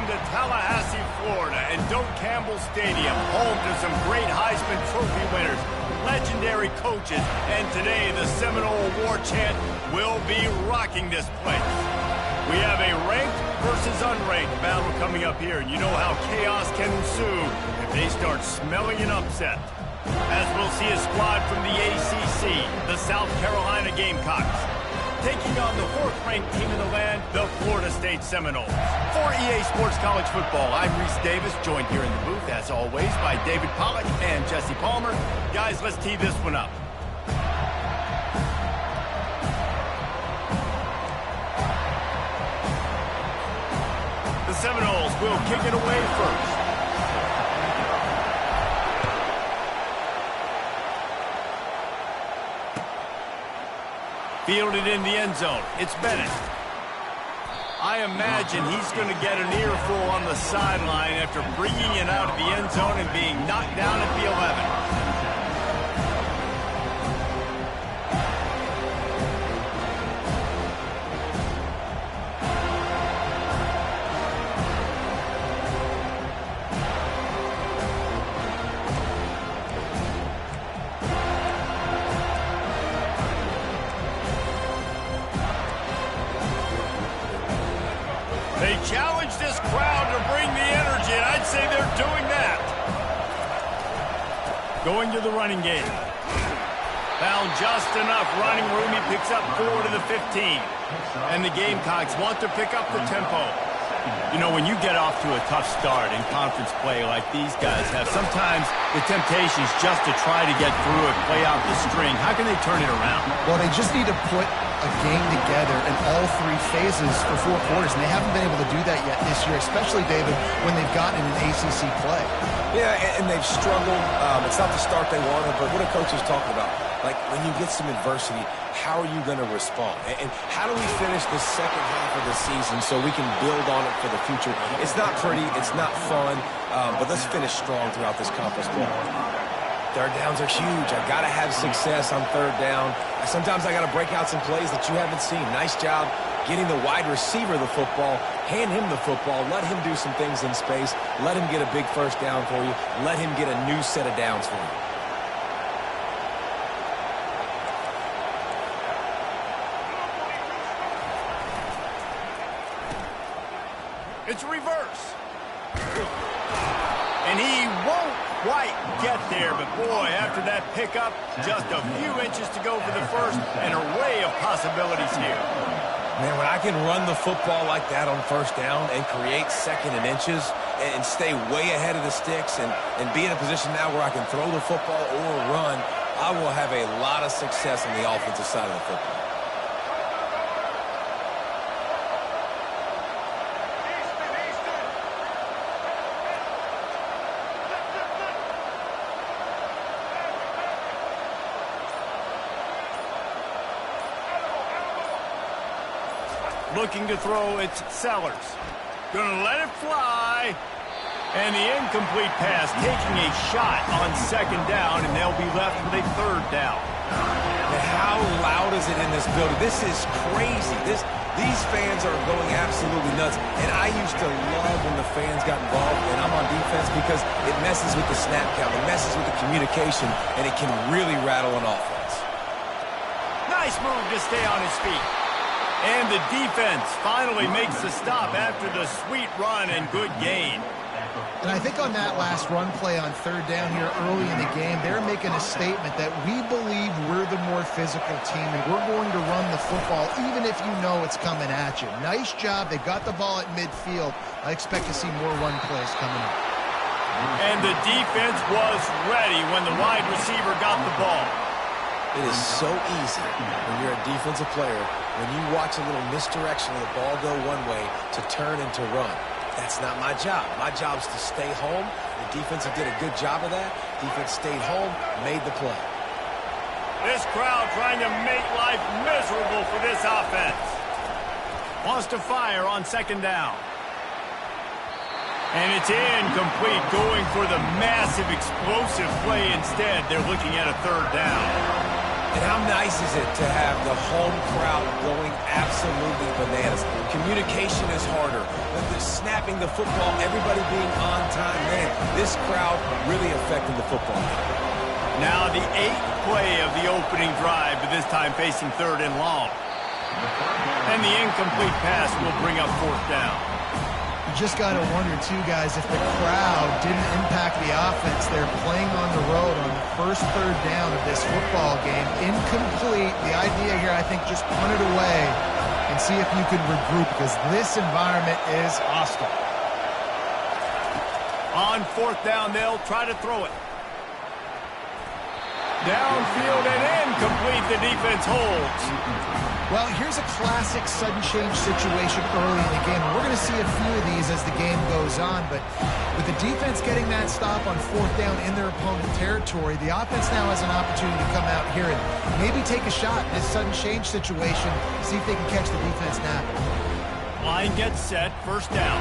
Welcome to Tallahassee, Florida, and Doak Campbell Stadium, home to some great Heisman Trophy winners, legendary coaches, and today the Seminole War Chant will be rocking this place. We have a ranked versus unranked battle coming up here, and you know how chaos can ensue if they start smelling an upset. As we'll see a squad from the ACC, the South Carolina Gamecocks, taking on the fourth-ranked team in the land, the Florida State Seminoles. For EA Sports College Football, I'm Reese Davis, joined here in the booth, as always, by David Pollack and Jesse Palmer. Guys, let's tee this one up. The Seminoles will kick it away first. Fielded in the end zone. It's Bennett. I imagine he's going to get an earful on the sideline after bringing it out of the end zone and being knocked down at the 11. They challenge this crowd to bring the energy, and I'd say they're doing that. Going to the running game. Found just enough running room. He picks up 4 to the 15. And the Gamecocks want to pick up the tempo. You know, when you get off to a tough start in conference play like these guys have, sometimes the temptation is just to try to get through it, play out the string. How can they turn it around? Well, they just need to put a game together in all 3 phases for 4 quarters, and they haven't been able to do that yet this year, especially, David, when they've gotten an ACC play. Yeah, and they've struggled. It's not the start they wanted, but what a coach is talking about. Like, when you get some adversity, how are you going to respond? And how do we finish the second half of the season so we can build on it for the future? It's not pretty, it's not fun, but let's finish strong throughout this conference play. Third downs are huge. I got to have success on third down. Sometimes I got to break out some plays that you haven't seen. Nice job getting the wide receiver the football. Hand him the football. Let him do some things in space. Let him get a big first down for you. Let him get a new set of downs for you. It's reverse. And he won't quite get there, but boy, after that pickup, just a few inches to go for the first, an array of possibilities here. Man, when I can run the football like that on first down and create second and inches and stay way ahead of the sticks and be in a position now where I can throw the football or run, I will have a lot of success on the offensive side of the football. Looking to throw, it's Sellers. Gonna let it fly. And the incomplete pass, taking a shot on second down, and they'll be left with a third down. And how loud is it in this building? This is crazy. These fans are going absolutely nuts. And I used to love when the fans got involved, and I'm on defense because it messes with the snap count, it messes with the communication, and it can really rattle an offense. Nice move to stay on his feet. And the defense finally makes the stop after the sweet run and good gain. And I think on that last run play on third down here early in the game, they're making a statement that we believe we're the more physical team and we're going to run the football even if you know it's coming at you. Nice job. They got the ball at midfield. I expect to see more run plays coming up. And the defense was ready when the wide receiver got the ball. It is so easy when you're a defensive player, when you watch a little misdirection of the ball go one way, to turn and to run. That's not my job. My job is to stay home. The defense did a good job of that. Defense stayed home, made the play. This crowd trying to make life miserable for this offense. Wants to fire on second down. And it's incomplete, going for the massive explosive play instead. They're looking at a third down. And how nice is it to have the home crowd going absolutely bananas? Communication is harder. The snapping the football, everybody being on time. Man, this crowd really affecting the football game. Now the 8th play of the opening drive, but this time facing 3rd and long. And the incomplete pass will bring up 4th down. You just got to wonder, too, guys, if the crowd didn't impact the offense. They're playing on the road on the first 3rd down of this football game. Incomplete. The idea here, I think, just punt it away and see if you can regroup, because this environment is hostile. On 4th down, they'll try to throw it. Downfield and incomplete. The defense holds. Well, here's a classic sudden change situation early in the game. We're going to see a few of these as the game goes on, but with the defense getting that stop on 4th down in their opponent territory, the offense now has an opportunity to come out here and maybe take a shot in this sudden change situation, see if they can catch the defense napping. Line gets set, 1st down.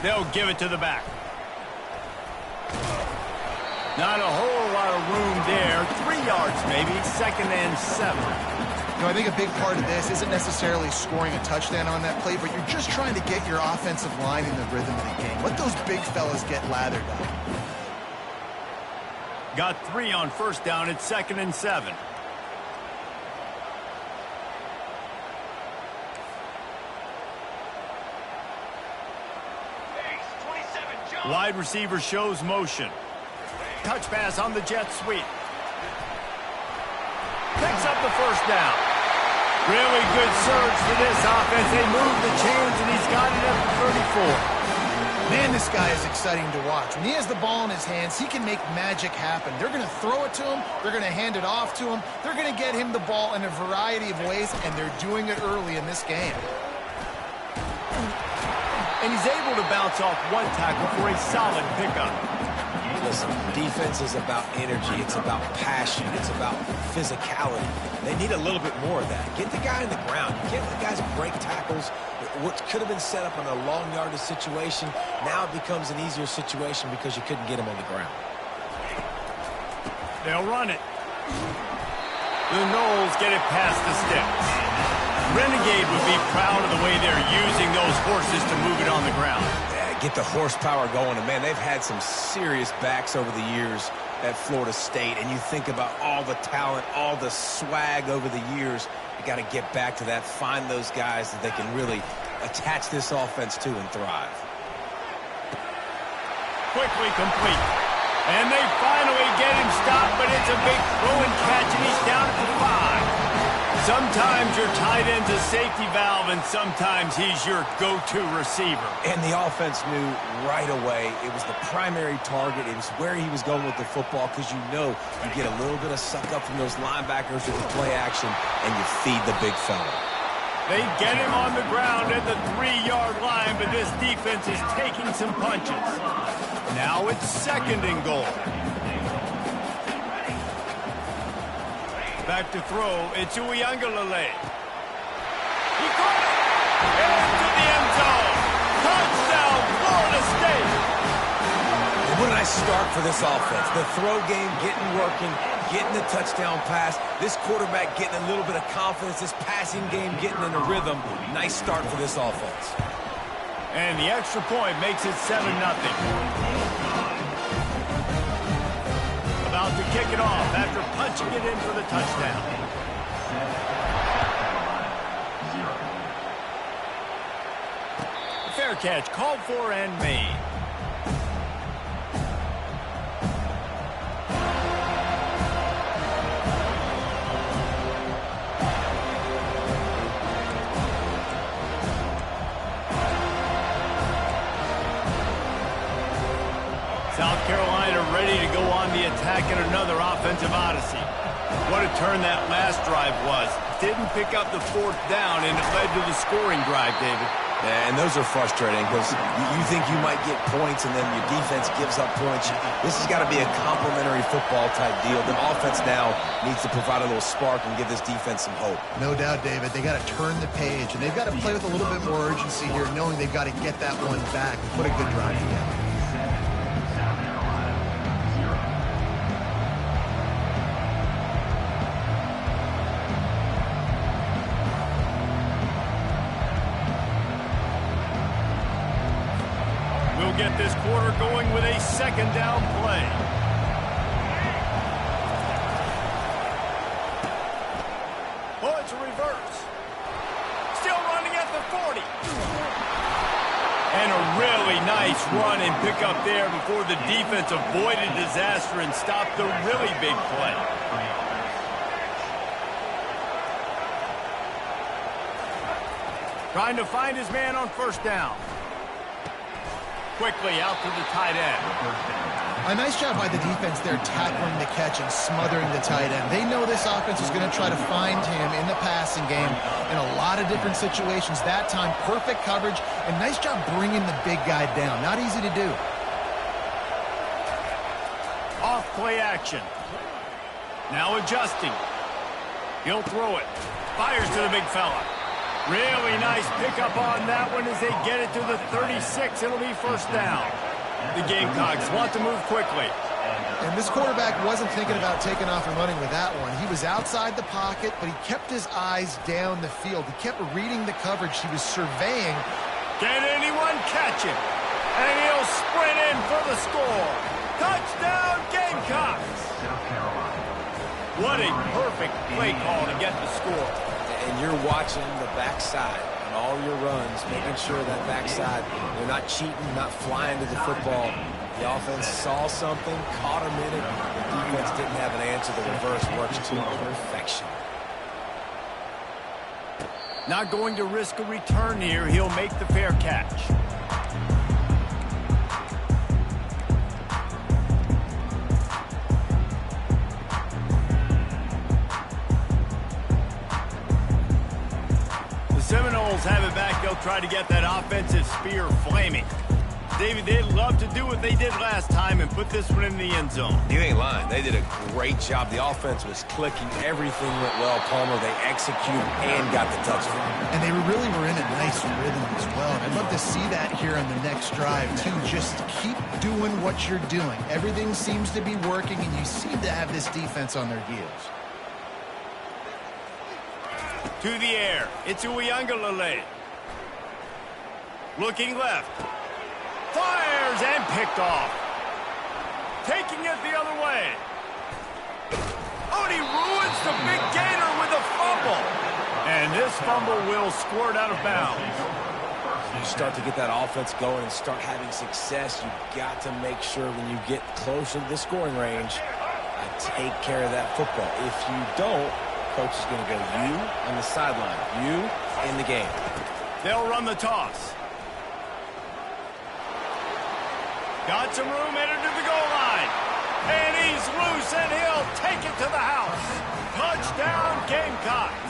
They'll give it to the back. Not a whole lot of room there. 3 yards maybe. 2nd and 7. You know, I think a big part of this isn't necessarily scoring a touchdown on that play, but you're just trying to get your offensive line in the rhythm of the game. Let those big fellas get lathered up. Got 3 on 1st down. It's 2nd and 7. Wide receiver shows motion. Touch pass on the jet sweep. Picks up the 1st down. Really good surge for this offense. They move the chains, and he's got it up to 34. Man, this guy is exciting to watch. When he has the ball in his hands, he can make magic happen. They're going to throw it to him. They're going to hand it off to him. They're going to get him the ball in a variety of ways, and they're doing it early in this game. And he's able to bounce off 1 tackle for a solid pickup. Listen, defense is about energy. It's about passion. It's about physicality. They need a little bit more of that. Get the guy in the ground. You can't let guys break tackles. What could have been set up in a long yardage situation, now it becomes an easier situation because you couldn't get him on the ground. They'll run it. The Knowles get it past the sticks. Renegade would be proud of the way they're using those horses to move it on the ground. Yeah, get the horsepower going. And, man, they've had some serious backs over the years at Florida State. And you think about all the talent, all the swag over the years. You got to get back to that, find those guys that they can really attach this offense to and thrive. Quickly complete. And they finally get him stopped, but it's a big throw and catch, and he's down at the 5. Sometimes your tight end's a safety valve, and sometimes he's your go-to receiver. And the offense knew right away it was the primary target. It was where he was going with the football, because you know you get a little bit of suck up from those linebackers with the play action, and you feed the big fella. They get him on the ground at the 3-yard line, but this defense is taking some punches. Now it's 2nd and goal. Back to throw. It's Uiagalelei. He caught it. Into the end zone. Touchdown, Florida State. And what a nice start for this offense. The throw game getting working, getting the touchdown pass. This quarterback getting a little bit of confidence. This passing game getting in a rhythm. Nice start for this offense. And the extra point makes it 7-0. About to kick it off after punching it in for the touchdown. Fair catch called for and made. South Carolina ready to go on the attack in another offensive odyssey. What a turn that last drive was. Didn't pick up the 4th down, and it led to the scoring drive, David. And those are frustrating because you think you might get points and then your defense gives up points. This has got to be a complementary football type deal. The offense now needs to provide a little spark and give this defense some hope. No doubt, David. They got to turn the page, and they've got to play with a little bit more urgency here, knowing they've got to get that one back and put a good drive together. Get this quarter going with a second down play. Oh, it's a reverse. Still running at the 40. And a really nice run and pick up there before the defense avoided disaster and stopped the really big play. Trying to find his man on first down. Quickly out to the tight end. A nice job by the defense there tackling the catch and smothering the tight end. They know this offense is going to try to find him in the passing game in a lot of different situations. That time, perfect coverage, and nice job bringing the big guy down. Not easy to do. Off play action. Now adjusting. He'll throw it. Fires to the big fella. Really nice pickup on that one as they get it to the 36. It'll be first down. The Gamecocks want to move quickly. And this quarterback wasn't thinking about taking off and running with that one. He was outside the pocket, but he kept his eyes down the field. He kept reading the coverage. He was surveying. Can anyone catch him? And he'll sprint in for the score. Touchdown, Gamecocks! What a perfect play call to get the score. And you're watching the backside on all your runs, making sure that backside, they're not cheating, not flying to the football. The offense saw something, caught him in it. The defense didn't have an answer. The reverse works to perfection. Not going to risk a return here. He'll make the fair catch. Seminoles have it back. They'll try to get that offensive spear flaming. David, they'd love to do what they did last time and put this one in the end zone. You ain't lying. They did a great job. The offense was clicking. Everything went well, Palmer. They executed and got the touchdown. And they really were in a nice rhythm as well. And I'd love to see that here on the next drive, too. Just keep doing what you're doing. Everything seems to be working, and you seem to have this defense on their heels. To the air. It's Uiagalelei. Looking left. Fires and picked off. Taking it the other way. Oh, and he ruins the big gainer with a fumble. And this fumble will squirt out of bounds. You start to get that offense going and start having success, you've got to make sure when you get closer to the scoring range, take care of that football. If you don't, coach is going to go you on the sideline, you in the game. They'll run the toss. Got some room, entered to the goal line. And he's loose, and he'll take it to the house. Touchdown, Gamecocks.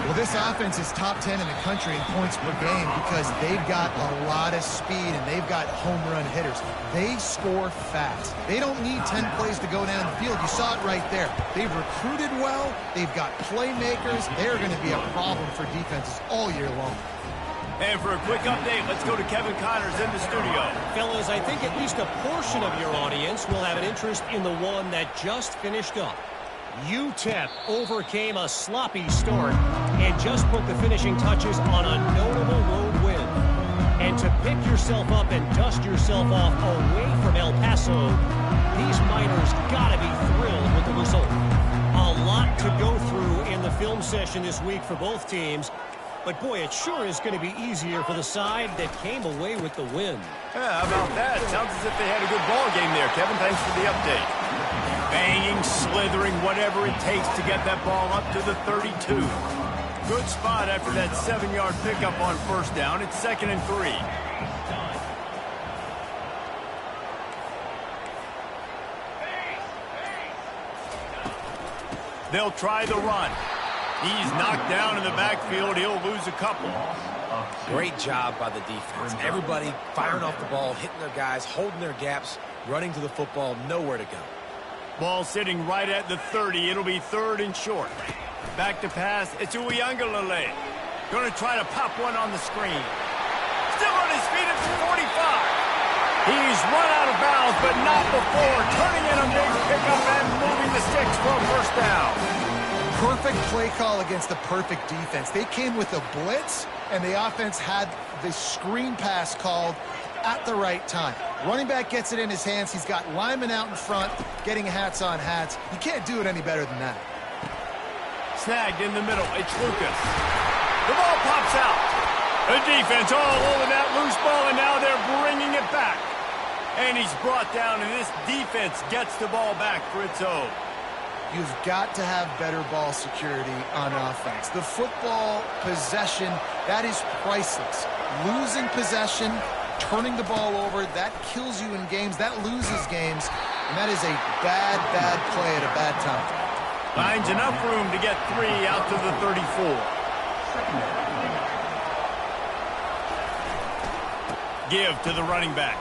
Well, this offense is top 10 in the country in points per game because they've got a lot of speed and they've got home run hitters. They score fast. They don't need 10 plays to go down the field. You saw it right there. They've recruited well. They've got playmakers. They're going to be a problem for defenses all year long. And for a quick update, let's go to Kevin Connors in the studio. Fellas, I think at least a portion of your audience will have an interest in the one that just finished up. UTEP overcame a sloppy start and just put the finishing touches on a notable road win. And to pick yourself up and dust yourself off away from El Paso, these Miners got to be thrilled with the result. A lot to go through in the film session this week for both teams. But, boy, it sure is going to be easier for the side that came away with the win. Yeah, how about that? Sounds as if they had a good ball game there, Kevin. Thanks for the update. Banging, slithering, whatever it takes to get that ball up to the 32. Good spot after that 7-yard pickup on first down. It's 2nd and 3. They'll try the run. He's knocked down in the backfield. He'll lose a couple. Great job by the defense. Everybody firing off the ball, hitting their guys, holding their gaps, running to the football, nowhere to go. Ball sitting right at the 30. It'll be 3rd and short. Back to pass. It's Uiagalelei. Going to try to pop one on the screen. Still on his feet at the 45. He's run out of bounds, but not before turning in a big pickup and moving the sticks for a first down. Perfect play call against the perfect defense. They came with a blitz, and the offense had the screen pass called at the right time. Running back gets it in his hands. He's got linemen out in front, getting hats on hats. You can't do it any better than that. Snagged in the middle. It's Lucas. The ball pops out. The defense all over that loose ball, and now they're bringing it back. And he's brought down, and this defense gets the ball back for its own. You've got to have better ball security on offense. The football possession, that is priceless. Losing possession, turning the ball over, that kills you in games. That loses games. And that is a bad, bad play at a bad time. Finds enough room to get 3 out to the 34. Give to the running back.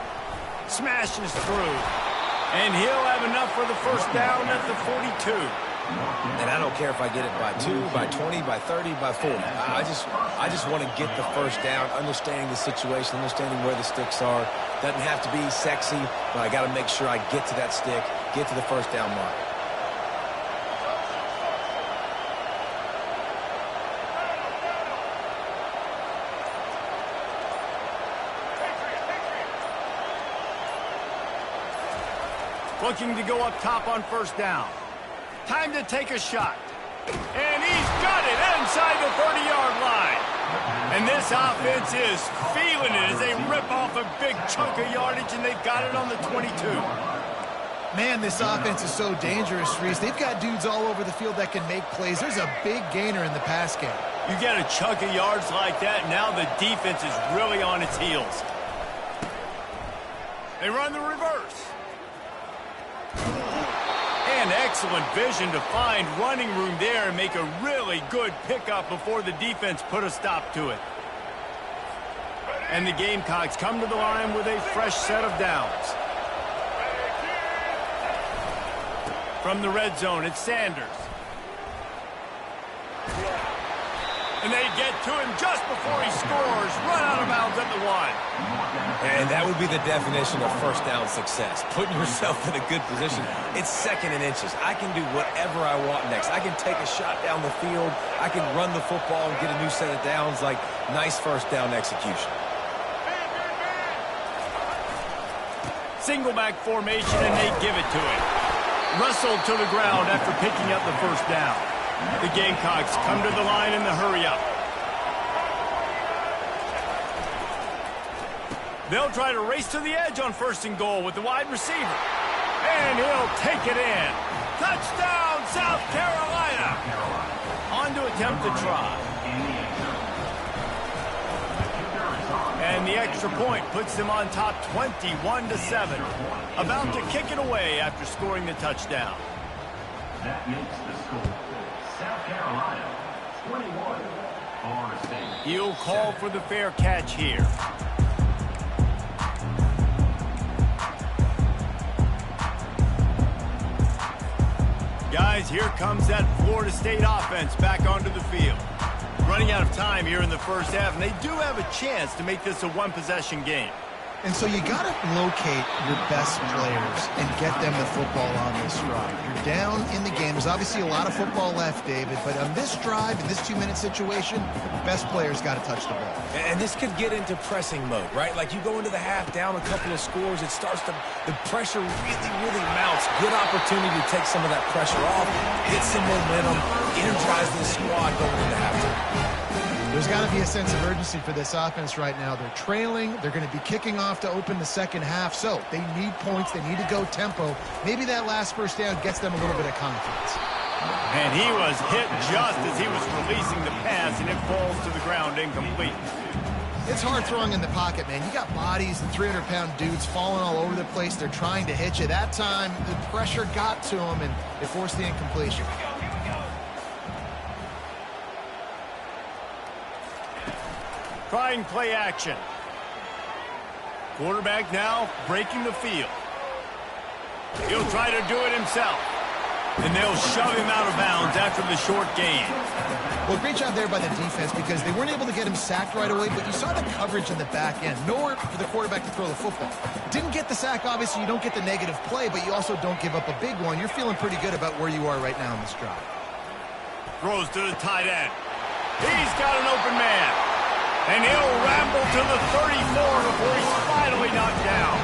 Smashes through. And he'll have enough for the first down at the 42. And I don't care if I get it by 2, by 20, by 30, by 40. I just want to get the first down, understanding the situation, understanding where the sticks are. Doesn't have to be sexy, but I got to make sure I get to that stick, get to the first down mark. Looking to go up top on first down. Time to take a shot. And he's got it inside the 30-yard line. And this offense is feeling it as they rip off a big chunk of yardage, and they've got it on the 22. Man, this offense is so dangerous, Reese. They've got dudes all over the field that can make plays. There's a big gainer in the pass game. You get a chunk of yards like that, now the defense is really on its heels. They run the reverse. And excellent vision to find running room there and make a really good pickup before the defense put a stop to it. And the Gamecocks come to the line with a fresh set of downs. From the red zone, it's Sanders. And they get to him just before he scores. Run out of bounds at the 1. And that would be the definition of first down success. Putting yourself in a good position. It's 2nd and inches. I can do whatever I want next. I can take a shot down the field. I can run the football and get a new set of downs. Like, nice first down execution. Single back formation, and they give it to him. Wrestled to the ground after picking up the first down. The Gamecocks come to the line in the hurry-up. They'll try to race to the edge on 1st and goal with the wide receiver. And he'll take it in. Touchdown, South Carolina! On to attempt the try. And the extra point puts them on top 21-7. About to kick it away after scoring the touchdown. That makes the score. South Carolina, 21, Florida State. He'll call for the fair catch here. Guys, here comes that Florida State offense back onto the field. Running out of time here in the first half, and they do have a chance to make this a one-possession game. And so you got to locate your best players and get them the football on this drive. You're down in the game. There's obviously a lot of football left, David, but on this drive, in this 2-minute situation, best players got to touch the ball. And this could get into pressing mode, right? Like you go into the half down a couple of scores, it starts to, the pressure really mounts. Good opportunity to take some of that pressure off, get some momentum, energize this squad going into halftime. There's got to be a sense of urgency for this offense right now. They're trailing. They're going to be kicking off to open the second half. So they need points. They need to go tempo. Maybe that last first down gets them a little bit of confidence. And he was hit just as he was releasing the pass, and it falls to the ground incomplete. It's hard throwing in the pocket, man. You got bodies and 300-pound dudes falling all over the place. They're trying to hit you. That time, the pressure got to them, and they forced the incompletion. Trying play action. Quarterback now breaking the field. He'll try to do it himself. And they'll shove him out of bounds after the short gain. Well, great job there by the defense because they weren't able to get him sacked right away, but you saw the coverage in the back end. Nowhere for the quarterback to throw the football. Didn't get the sack, obviously. You don't get the negative play, but you also don't give up a big one. You're feeling pretty good about where you are right now in this drive. Throws to the tight end. He's got an open man. And he'll ramble to the 34 before he's finally knocked down.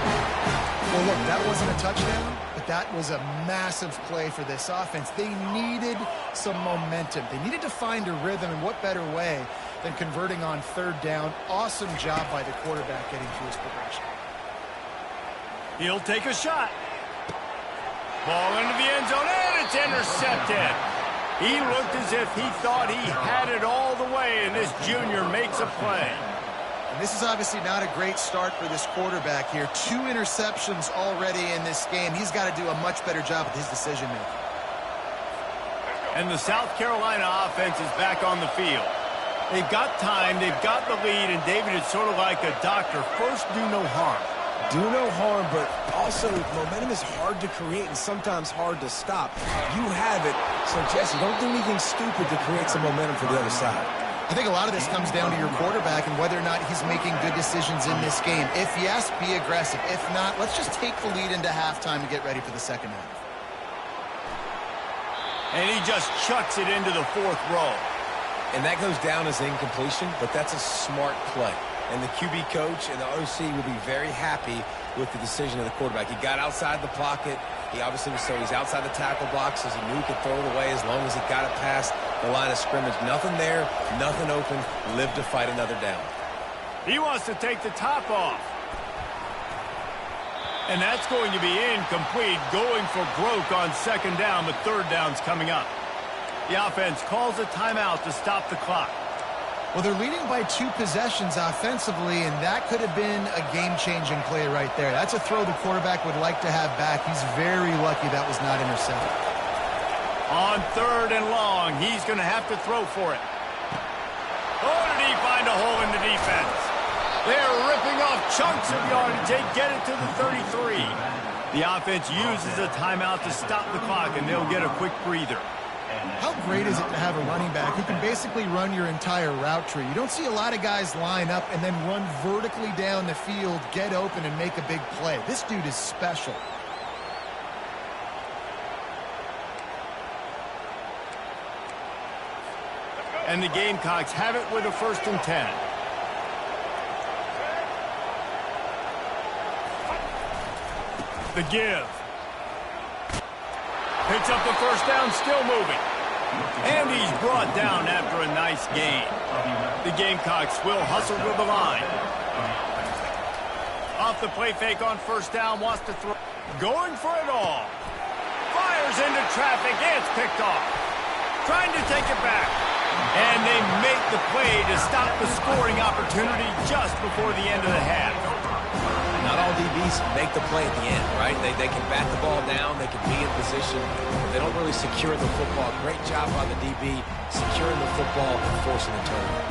Well, look, that wasn't a touchdown, but that was a massive play for this offense. They needed some momentum. They needed to find a rhythm, and what better way than converting on third down. Awesome job by the quarterback getting through his progression. He'll take a shot. Ball into the end zone, and it's intercepted. He looked as if he thought he had it all the way, and this junior makes a play. And this is obviously not a great start for this quarterback here. 2 interceptions already in this game. He's got to do a much better job with his decision-making. And the South Carolina offense is back on the field. They've got time, they've got the lead, and David, it's sort of like a doctor. First, do no harm. Do no harm, but also momentum is hard to create and sometimes hard to stop. You have it, so Jesse, don't do anything stupid to create some momentum for the other side. I think a lot of this comes down to your quarterback and whether or not he's making good decisions in this game. If yes, be aggressive. If not, let's just take the lead into halftime and get ready for the second half. And he just chucks it into the 4th row. And that goes down as incompletion, but that's a smart play. And the QB coach and the OC will be very happy with the decision of the quarterback. He got outside the pocket. He obviously was so he's outside the tackle box, as he knew he could throw it away as long as he got it past the line of scrimmage. Nothing there, nothing open. Live to fight another down. He wants to take the top off. And that's going to be incomplete, going for broke on second down, but third down's coming up. The offense calls a timeout to stop the clock. Well, they're leading by 2 possessions offensively, and that could have been a game-changing play right there. That's a throw the quarterback would like to have back. He's very lucky that was not intercepted. On 3rd and long, he's going to have to throw for it. Oh, did he find a hole in the defense? They're ripping off chunks of yardage. They get it to the 33. The offense uses a timeout to stop the clock, and they'll get a quick breather. How great is it to have a running back who can basically run your entire route tree? You don't see a lot of guys line up and then run vertically down the field, get open, and make a big play. This dude is special. And the Gamecocks have it with a 1st and 10. The give. Picks up the 1st down, still moving. And he's brought down after a nice gain. The Gamecocks will hustle to the line. Off the play fake on 1st down, wants to throw. Going for it all. Fires into traffic, it's picked off. Trying to take it back. And they make the play to stop the scoring opportunity just before the end of the half. Not all DBs make the play at the end, right? They can bat the ball down, they can be in position, but they don't really secure the football. Great job by the DB securing the football and forcing the turnover.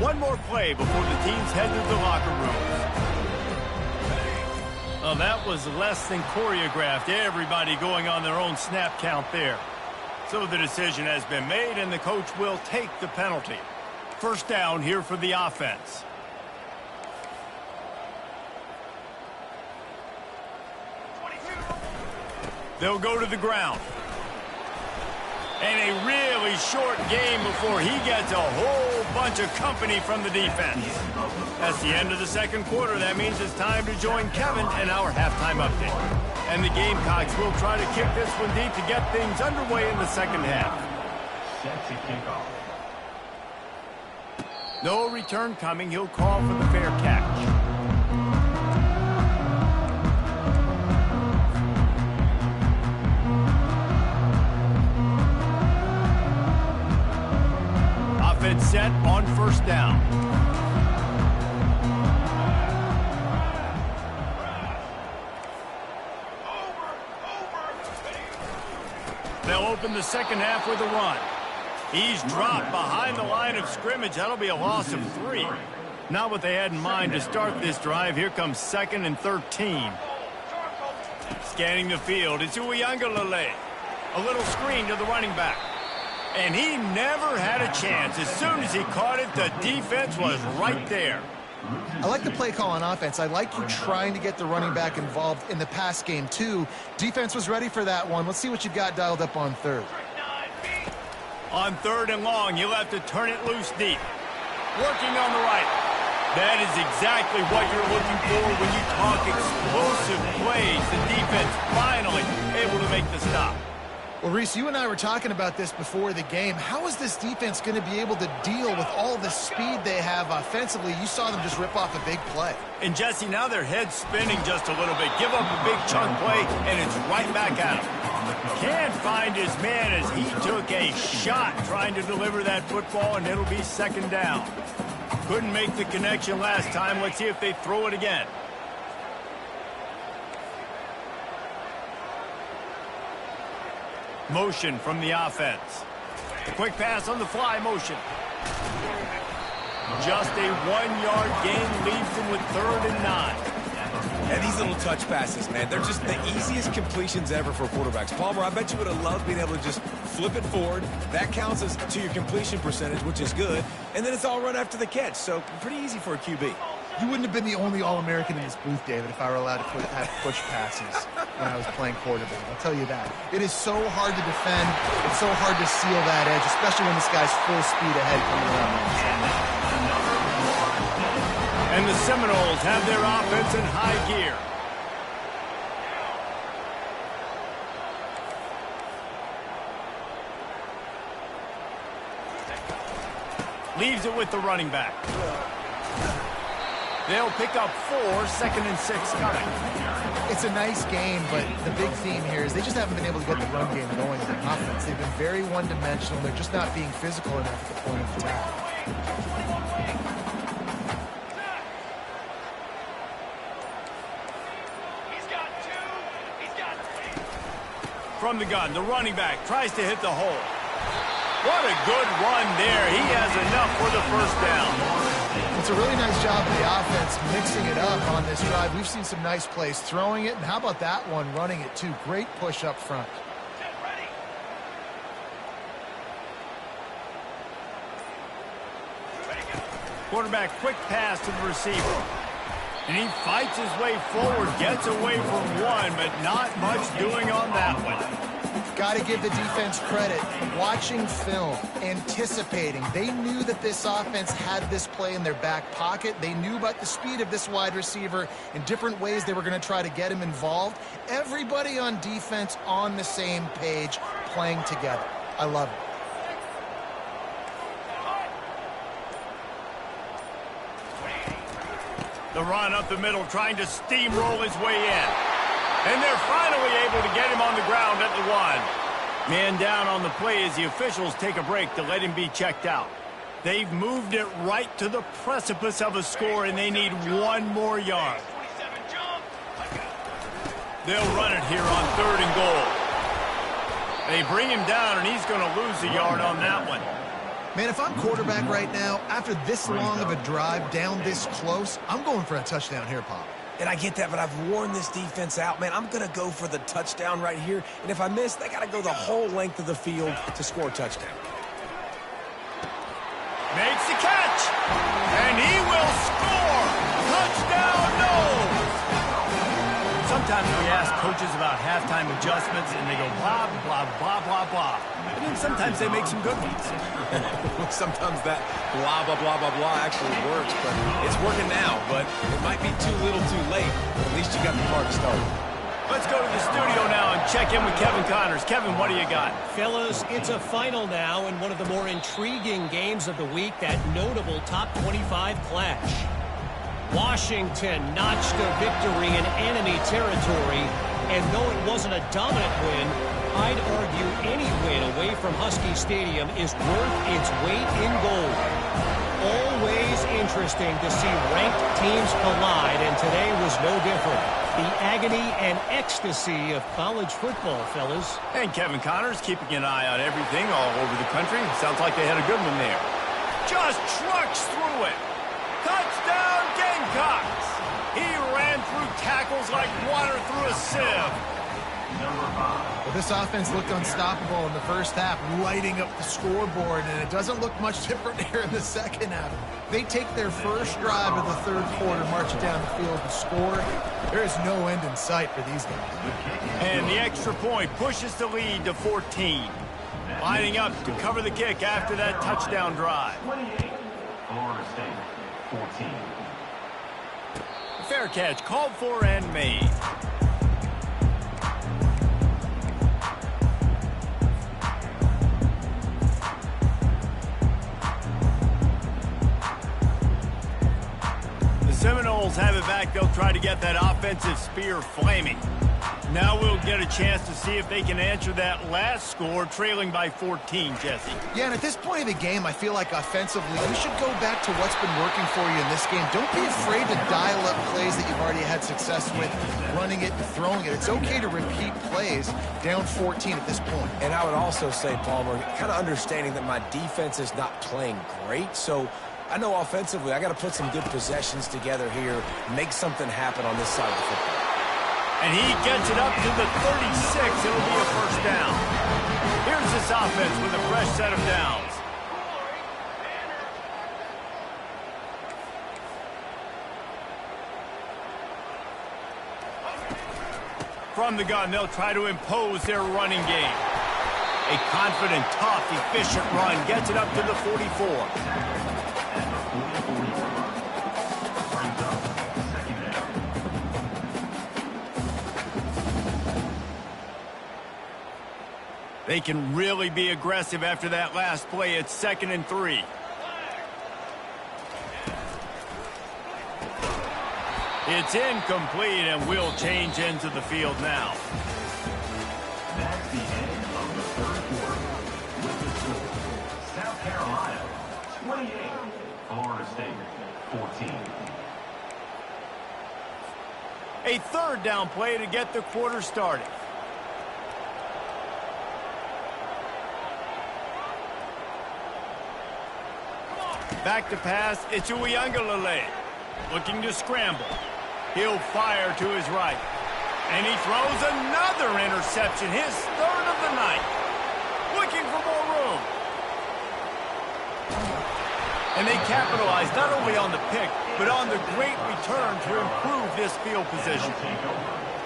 One more play before the teams head to the locker rooms. Well, that was less than choreographed. Everybody going on their own snap count there. So the decision has been made, and the coach will take the penalty. 1st down here for the offense. They'll go to the ground. And a really short game before he gets a whole bunch of company from the defense. That's the end of the 2nd quarter. That means it's time to join Kevin in our halftime update. And the Gamecocks will try to kick this one deep to get things underway in the 2nd half. Set to kick off. No return coming. He'll call for the fair catch. Offense set on 1st down. They'll open the second half with a run. He's dropped behind the line of scrimmage. That'll be a loss of 3. Not what they had in mind to start this drive. Here comes 2nd and 13. Scanning the field, it's Uiagalelei. A little screen to the running back. And he never had a chance. As soon as he caught it, the defense was right there. I like the play call on offense. I like you trying to get the running back involved in the pass game, too. Defense was ready for that one. Let's see what you got dialed up on 3rd. On 3rd and long, you'll have to turn it loose deep. Working on the right. That is exactly what you're looking for when you talk explosive plays. The defense finally able to make the stop. Well, Reese, you and I were talking about this before the game. How is this defense going to be able to deal with all the speed they have offensively? You saw them just rip off a big play. And, Jesse, now their head's spinning just a little bit. Give up a big chunk play, and it's right back at him. Can't find his man as he took a shot trying to deliver that football, and it'll be 2nd down. Couldn't make the connection last time. Let's see if they throw it again. Motion from the offense. Quick pass on the fly motion. Just a 1-yard gain leaves him with 3rd and 9. And these little touch passes, man, they're just the easiest completions ever for quarterbacks. Palmer, I bet you would have loved being able to just flip it forward. That counts as to your completion percentage, which is good. And then it's all run after the catch, so pretty easy for a QB. You wouldn't have been the only All-American in this booth, David, if I were allowed to have push passes when I was playing quarterback. I'll tell you that. It is so hard to defend. It's so hard to seal that edge, especially when this guy's full speed ahead coming around the inside. And the Seminoles have their offense in high gear. Leaves it with the running back. They'll pick up 4, 2nd and 6 coming. It's a nice game, but the big theme here is they just haven't been able to get the run game going on offense. They've been very one-dimensional. They're just not being physical enough at the point of attack. From the gun, the running back tries to hit the hole. What a good run there. He has enough for the 1st down. It's a really nice job of the offense mixing it up on this drive. We've seen some nice plays throwing it, and how about that one running it too? Great push up front. Quarterback quick pass to the receiver. And he fights his way forward, gets away from one, but not much doing on that one. Got to give the defense credit. Watching film, anticipating. They knew that this offense had this play in their back pocket. They knew about the speed of this wide receiver in different ways they were going to try to get him involved. Everybody on defense on the same page, playing together. I love it. The run up the middle, trying to steamroll his way in. And they're finally able to get him on the ground at the 1. Man down on the play as the officials take a break to let him be checked out. They've moved it right to the precipice of a score, and they need 1 more yard. They'll run it here on 3rd and goal. They bring him down, and he's going to lose a yard on that one. Man, if I'm quarterback right now, after this long of a drive down this close, I'm going for a touchdown here, Pop. And I get that, but I've worn this defense out, man. I'm going to go for the touchdown right here. And if I miss, they got to go the whole length of the field to score a touchdown. Makes the catch. And he will score. Touchdown, no. Sometimes we ask coaches about halftime adjustments, and they go blah, blah, blah, blah, blah. And then sometimes they make some good ones. Sometimes that blah, blah, blah, blah, blah actually works, but it's working now. But it might be too little too late. At least you got the party started. Let's go to the studio now and check in with Kevin Connors. Kevin, what do you got? Fellas, it's a final now in one of the more intriguing games of the week, that notable top 25 clash. Washington notched a victory in enemy territory, and though it wasn't a dominant win, I'd argue any win away from Husky Stadium is worth its weight in gold. Always interesting to see ranked teams collide, and today was no different. The agony and ecstasy of college football, fellas. And Kevin Connors keeping an eye on everything all over the country. Sounds like they had a good one there. Just trucks through it. Touchdown, Gamecocks. He ran through tackles like water through a sieve. Well, this offense looked unstoppable in the first half, lighting up the scoreboard, and it doesn't look much different here in the second half. They take their first drive of the third quarter, march down the field and score. There is no end in sight for these guys. And the extra point pushes the lead to 14. Lining up to cover the kick after that touchdown drive. 28, Florida State, 14. Fair catch called for and made. The Seminoles have it back. They'll try to get that offensive spear flaming. Now we'll get a chance to see if they can answer that last score, trailing by 14, Jesse. Yeah, and at this point of the game, I feel like offensively, you should go back to what's been working for you in this game. Don't be afraid to dial up plays that you've already had success with, running it and throwing it. It's okay to repeat plays down 14 at this point. And I would also say, Palmer, kind of understanding that my defense is not playing great, so I know offensively I got to put some good possessions together here, make something happen on this side of the football. And he gets it up to the 36. It'll be a first down. Here's this offense with a fresh set of downs. From the gun, they'll try to impose their running game. A confident, tough, efficient run gets it up to the 44. They can really be aggressive after that last play. It's 2nd and 3. It's incomplete, and we'll change ends of the field now. That's the end of the third quarter. With the score, South Carolina, 28, Florida State, 14. A third down play to get the quarter started. Back to pass, it's Uiagalelei. Looking to scramble. He'll fire to his right. And he throws another interception, his third of the night. Looking for more room. And they capitalize not only on the pick, but on the great return to improve this field position.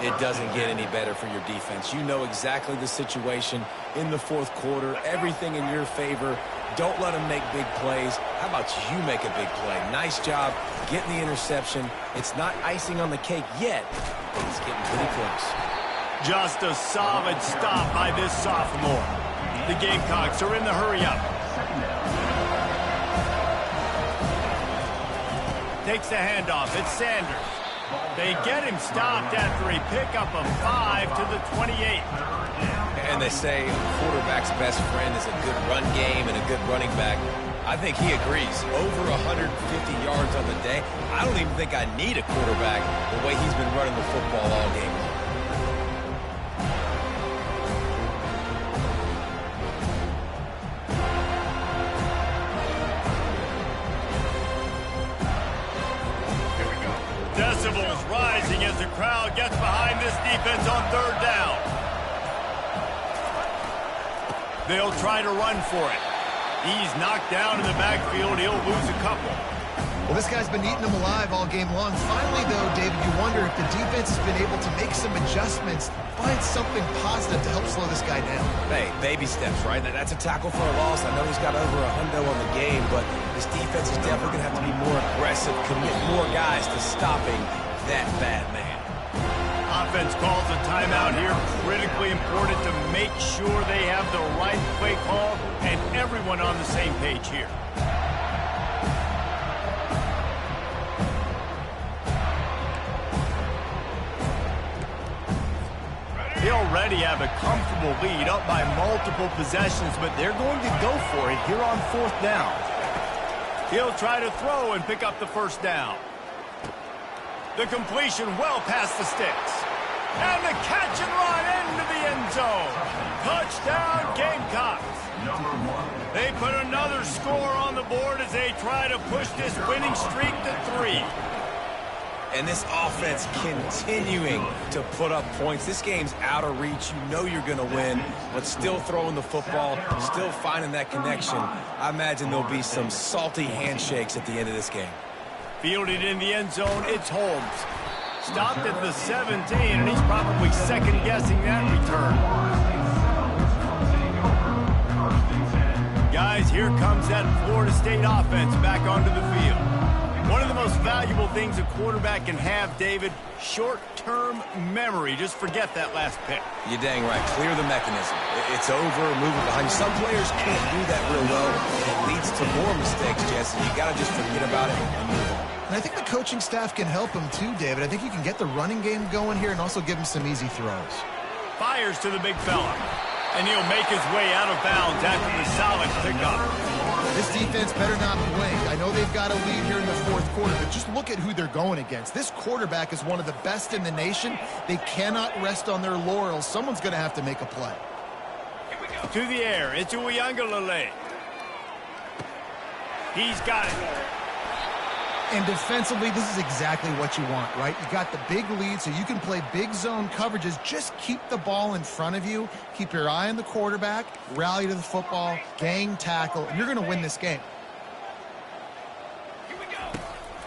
It doesn't get any better for your defense. You know exactly the situation in the fourth quarter. Everything in your favor. Don't let them make big plays. How about you make a big play? Nice job getting the interception. It's not icing on the cake yet, but it's getting pretty close. Just a solid stop by this sophomore. The Gamecocks are in the hurry-up. Takes the handoff. It's Sanders. They get him stopped after a pickup of 5 to the 28. And they say a quarterback's best friend is a good run game and a good running back. I think he agrees. Over 150 yards on the day. I don't even think I need a quarterback the way he's been running the football all game long. Decibels rising as the crowd gets behind this defense on third down. They'll try to run for it. He's knocked down in the backfield. He'll lose a couple. Well, this guy's been eating them alive all game long. Finally, though, David, you wonder if the defense has been able to make some adjustments, find something positive to help slow this guy down. Hey, baby steps, right? That's a tackle for a loss. I know he's got over a hundo on the game, but this defense is definitely going to have to be more aggressive, commit more guys to stopping that bad man. Offense calls a timeout here. Critically important to make sure they have the right play call and everyone on the same page here. He'll already have a comfortable lead up by multiple possessions, but they're going to go for it here on 4th down. He'll try to throw and pick up the 1st down. The completion well past the sticks. And the catch and run into the end zone. Touchdown, Gamecocks. They put another score on the board as they try to push this winning streak to 3. And this offense continuing to put up points. This game's out of reach. You know you're going to win, but still throwing the football, still finding that connection. I imagine there'll be some salty handshakes at the end of this game. Fielded in the end zone, it's Holmes. Stopped at the 17, and he's probably second-guessing that return. Guys, here comes that Florida State offense back onto the field. One of the most valuable things a quarterback can have, David, short-term memory. Just forget that last pick. You're dang right. Clear the mechanism. It's over, move it behind you. Some players can't do that real well, and it leads to more mistakes, Jesse. You got to just forget about it and move on. And I think the coaching staff can help him too, David. I think you can get the running game going here and also give him some easy throws. Fires to the big fella. And he'll make his way out of bounds after the solid pickup. This defense better not blink. I know they've got a lead here in the 4th quarter, but just look at who they're going against. This quarterback is one of the best in the nation. They cannot rest on their laurels. Someone's going to have to make a play. To the air. It's Uiagalelei. He's got it. And defensively, this is exactly what you want, right? You got the big lead, so you can play big zone coverages. Just keep the ball in front of you. Keep your eye on the quarterback. Rally to the football. Gang tackle. And you're going to win this game.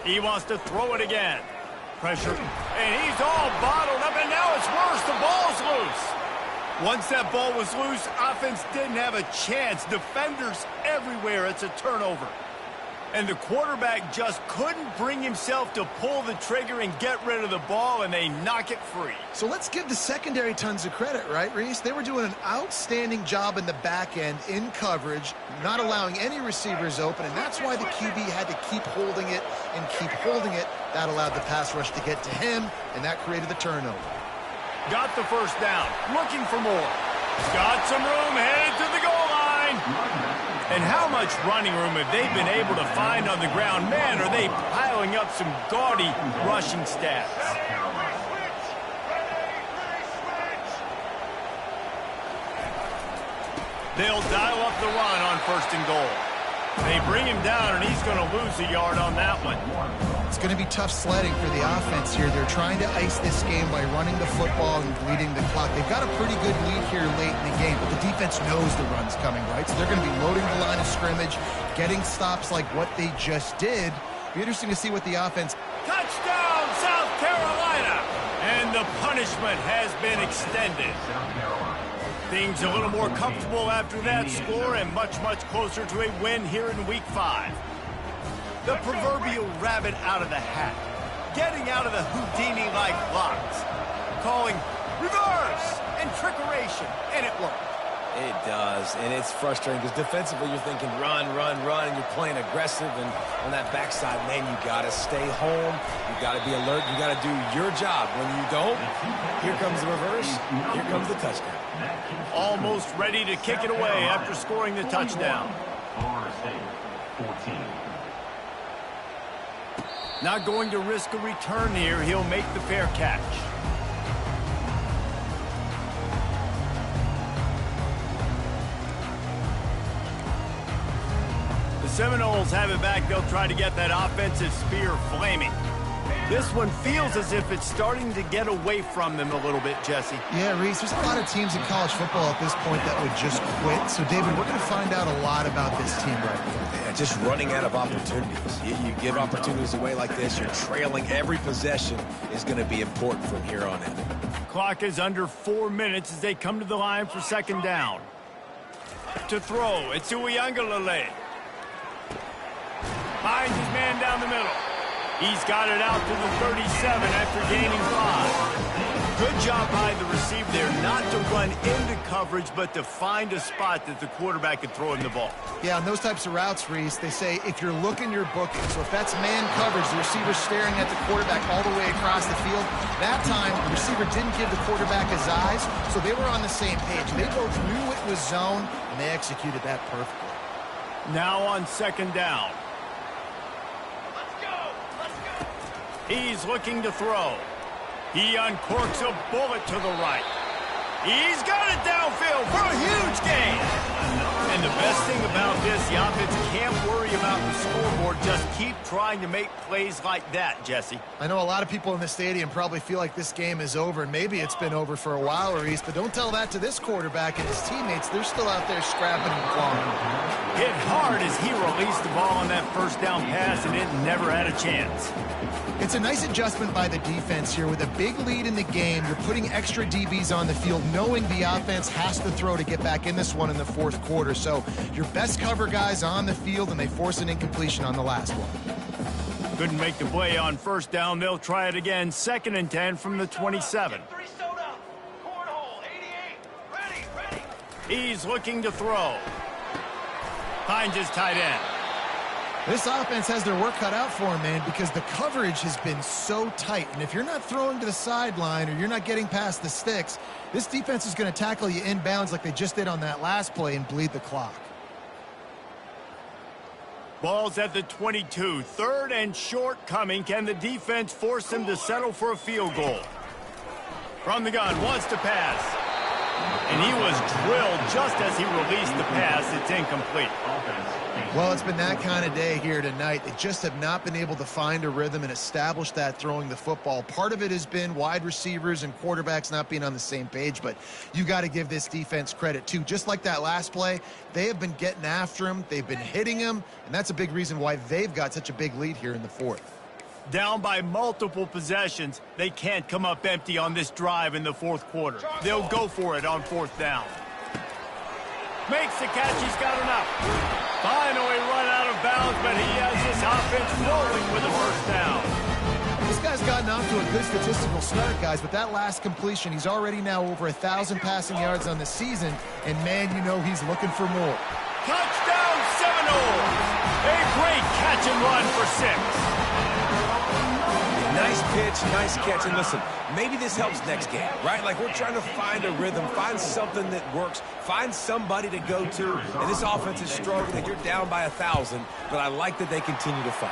He wants to throw it again. Pressure. And he's all bottled up, and now it's worse. The ball's loose. Once that ball was loose, offense didn't have a chance. Defenders everywhere. It's a turnover. And the quarterback just couldn't bring himself to pull the trigger and get rid of the ball, and they knock it free. So let's give the secondary tons of credit, right, Reese? They were doing an outstanding job in the back end in coverage, not allowing any receivers open, and that's why the QB had to keep holding it and keep holding it. That allowed the pass rush to get to him, and that created the turnover. Got the 1st down, looking for more. Got some room, headed to the goal line. And how much running room have they been able to find on the ground? Man, are they piling up some gaudy rushing stats. They'll dial up the run on 1st and goal. They bring him down, and he's going to lose a yard on that one. It's going to be tough sledding for the offense here. They're trying to ice this game by running the football and bleeding the clock. They've got a pretty good lead here late in the game, but the defense knows the run's coming, right? So they're going to be loading the line of scrimmage, getting stops like what they just did. Be interesting to see what the offense... Touchdown, South Carolina! And the punishment has been extended. Things a little more comfortable after that score and much, much closer to a win here in Week 5. The proverbial rabbit out of the hat. Getting out of the Houdini-like blocks. Calling reverse and trickeration, and it worked. It does, and it's frustrating because defensively you're thinking run, run, run, and you're playing aggressive, and on that backside, man, you got to stay home. You got to be alert. You got to do your job. When you don't, here comes the reverse. Here comes the touchdown. Almost ready to kick it away after scoring the touchdown. Florida State, 14. Not going to risk a return here. He'll make the fair catch. The Seminoles have it back. They'll try to get that offensive spear flaming. This one feels as if it's starting to get away from them a little bit, Jesse. Yeah, Reese, there's a lot of teams in college football at this point that would just quit. So, David, we're going to find out a lot about this team right now. Yeah, just running out of opportunities. You give opportunities away like this, you're trailing. Every possession is going to be important from here on in. Clock is under 4 minutes as they come to the line for 2nd down. To throw, it's Uiagalelei. Finds his man down the middle. He's got it out to the 37 after gaining 5. Good job by the receiver there, not to run into coverage, but to find a spot that the quarterback could throw him the ball. Yeah, on those types of routes, Reese, they say if you're looking, you're booking. So if that's man coverage, the receiver's staring at the quarterback all the way across the field. That time, the receiver didn't give the quarterback his eyes, so they were on the same page. They both knew it was zone, and they executed that perfectly. Now on second down. He's looking to throw. He uncorks a bullet to the right. He's got it downfield for a huge gain. And the best thing about this, the offense can't worry about the scoreboard. Just keep trying to make plays like that, Jesse. I know a lot of people in the stadium probably feel like this game is over, and maybe it's been over for a while, Reese, but don't tell that to this quarterback and his teammates. They're still out there scrapping and clawing. Hit hard as he released the ball on that first down pass, and it never had a chance. It's a nice adjustment by the defense here. With a big lead in the game, you're putting extra DBs on the field, knowing the offense has to throw to get back in this one in the fourth quarter. So your best cover guys on the field, and they force an incompletion on the last one. Couldn't make the play on first down. They'll try it again. 2nd and 10 from the 27. He's looking to throw. Finds his tight end. This offense has their work cut out for them, man, because the coverage has been so tight. And if you're not throwing to the sideline or you're not getting past the sticks, this defense is going to tackle you inbounds like they just did on that last play and bleed the clock. Ball's at the 22. 3rd and short coming. Can the defense force him to settle for a field goal? From the gun, wants to pass. And he was drilled just as he released the pass. It's incomplete. Well, it's been that kind of day here tonight. They just have not been able to find a rhythm and establish that throwing the football. Part of it has been wide receivers and quarterbacks not being on the same page, but you got to give this defense credit too. Just like that last play, they have been getting after him. They've been hitting him, and that's a big reason why they've got such a big lead here in the fourth. Down by multiple possessions, they can't come up empty on this drive in the fourth quarter. They'll go for it on 4th down. Makes the catch, he's got enough. Finally run out of bounds, but he has this offense rolling with a first down. This guy's gotten off to a good statistical start, guys, but that last completion, he's already now over 1,000 passing yards on the season, and man, you know he's looking for more. Touchdown Seminoles! A great catch and run for 6. Nice pitch, nice catch, and listen, maybe this helps next game, right? Like we're trying to find a rhythm, find something that works, find somebody to go to, and this offense is struggling. You're down by 1,000, but I like that they continue to fight.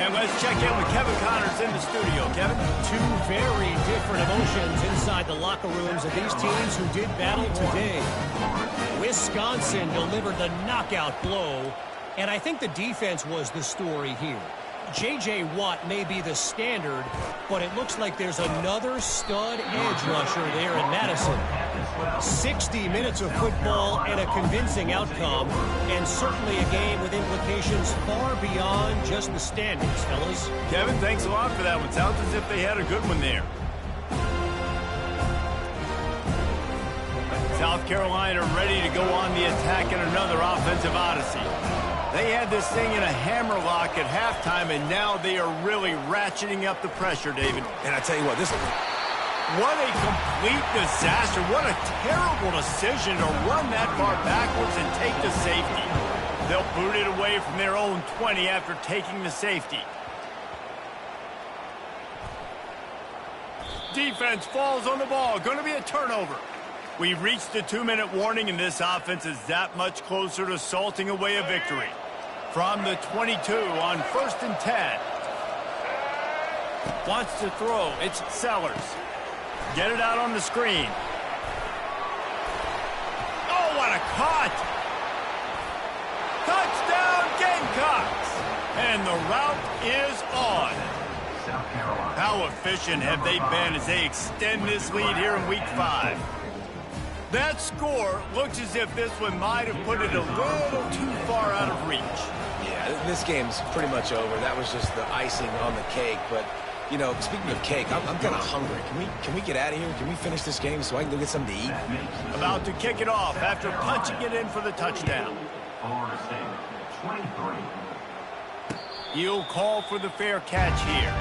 And let's check in with Kevin Connors in the studio. Kevin? Two very different emotions inside the locker rooms of these teams who did battle today. Wisconsin delivered the knockout blow, and I think the defense was the story here. J.J. Watt may be the standard, but it looks like there's another stud edge rusher there in Madison. 60 minutes of football and a convincing outcome, and certainly a game with implications far beyond just the standings, fellas. Kevin, thanks a lot for that one. Sounds as if they had a good one there. South Carolina ready to go on the attack in another offensive odyssey. They had this thing in a hammerlock at halftime, and now they are really ratcheting up the pressure, David. And I tell you what, what a complete disaster. What a terrible decision to run that far backwards and take the safety. They'll boot it away from their own 20 after taking the safety. Defense falls on the ball. Going to be a turnover. We've reached the 2-minute warning, and this offense is that much closer to salting away a victory. From the 22 on 1st and 10. Wants to throw. It's Sellers. Get it out on the screen. Oh, what a cut! Touchdown Gamecocks! And the route is on. How efficient have they been as they extend this lead here in Week 5? That score looks as if this one might have put it a little too far out of reach. Yeah, this game's pretty much over. That was just the icing on the cake. But, you know, speaking of cake, I'm kind of hungry. Can we get out of here? Can we finish this game so I can go get something to eat? About to kick it off after punching it in for the touchdown. He'll call for the fair catch here.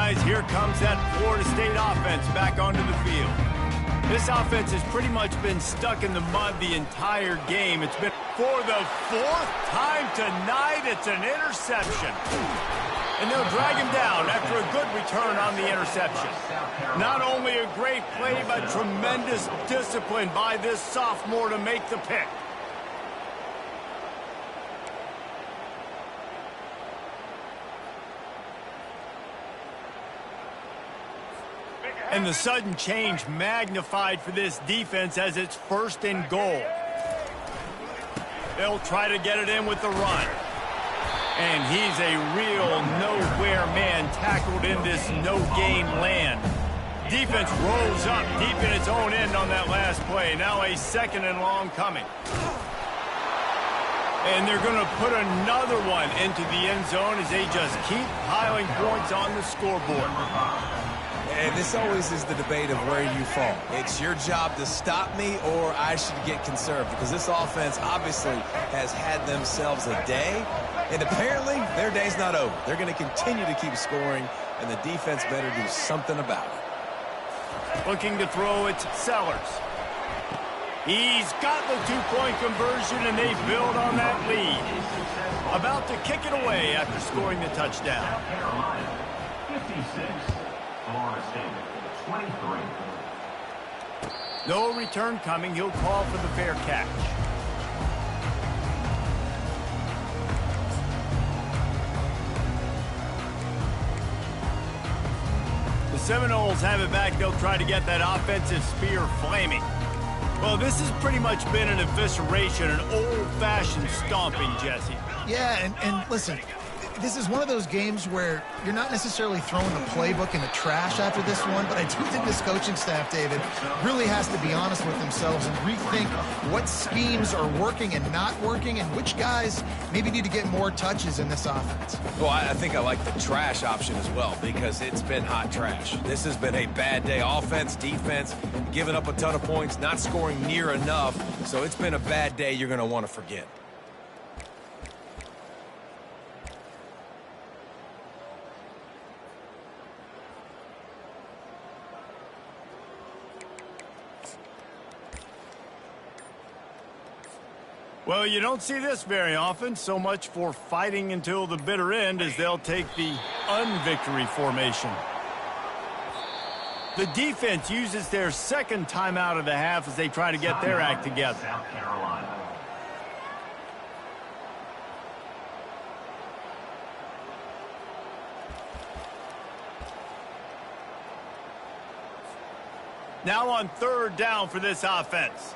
guys, here comes that Florida State offense back onto the field. This offense has pretty much been stuck in the mud the entire game. It's been for the fourth time tonight. It's an interception. And they'll drag him down after a good return on the interception. Not only a great play, but tremendous discipline by this sophomore to make the pick. And the sudden change magnified for this defense as it's 1st and goal. They'll try to get it in with the run. And he's a real nowhere man tackled in this no-gain land. Defense rose up deep in its own end on that last play. Now a 2nd and long coming. And they're going to put another one into the end zone as they just keep piling points on the scoreboard. And this always is the debate of where you fall. It's your job to stop me or I should get conserved, because this offense obviously has had themselves a day, and apparently their day's not over. They're going to continue to keep scoring, and the defense better do something about it. Looking to throw it, Sellers. He's got the 2-point conversion, and they build on that lead. About to kick it away after scoring the touchdown. South Carolina, 56. Florida State, 23. No return coming. He'll call for the fair catch. The Seminoles have it back. They'll try to get that offensive spear flaming. Well, this has pretty much been an evisceration, an old-fashioned stomping, Jesse. Yeah, and listen, this is one of those games where you're not necessarily throwing the playbook in the trash after this one, but I do think this coaching staff, David, really has to be honest with themselves and rethink what schemes are working and not working and which guys maybe need to get more touches in this offense. Well, I think I like the trash option as well, because it's been hot trash. This has been a bad day. Offense, defense, giving up a ton of points, not scoring near enough. So it's been a bad day you're going to want to forget. Well, you don't see this very often. So much for fighting until the bitter end, as they'll take the unvictory formation. The defense uses their 2nd timeout of the half as they try to get their act together. South Carolina. Now on 3rd down for this offense.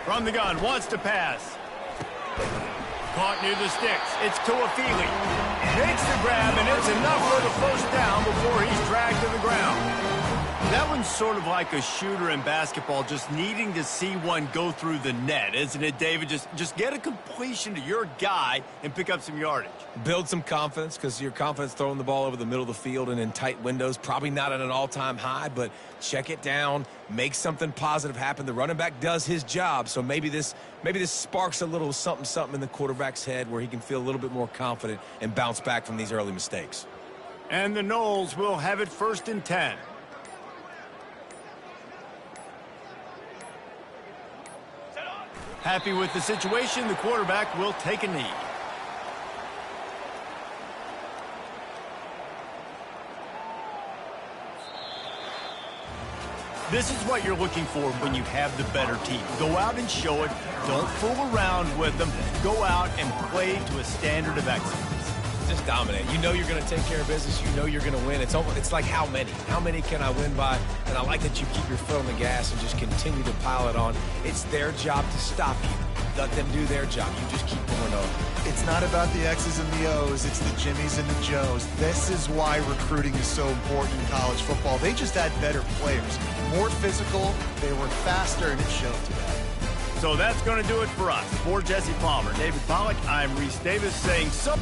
From the gun, wants to pass. Caught near the sticks. It's Tuafili. Makes the grab, and it's enough for the 1st down before he's dragged to the ground. That one's sort of like a shooter in basketball, just needing to see one go through the net, isn't it, David? Just get a completion to your guy and pick up some yardage. Build some confidence, because your confidence throwing the ball over the middle of the field and in tight windows, probably not at an all-time high, but check it down, make something positive happen. The running back does his job, so maybe this sparks a little something in the quarterback's head where he can feel a little bit more confident and bounce back from these early mistakes. And the Noles will have it 1st and 10. Happy with the situation, the quarterback will take a knee. This is what you're looking for when you have the better team. Go out and show it. Don't fool around with them. Go out and play to a standard of excellence. Just dominate. You know you're going to take care of business. You know you're going to win. It's like how many? How many can I win by? And I like that you keep your foot on the gas and just continue to pile it on. It's their job to stop you. Let them do their job. You just keep going over. It's not about the X's and the O's. It's the Jimmies and the Joes. This is why recruiting is so important in college football. They just had better players. More physical, they were faster, and it showed today. So that's going to do it for us. For Jesse Palmer, David Pollack, I'm Reese Davis saying so.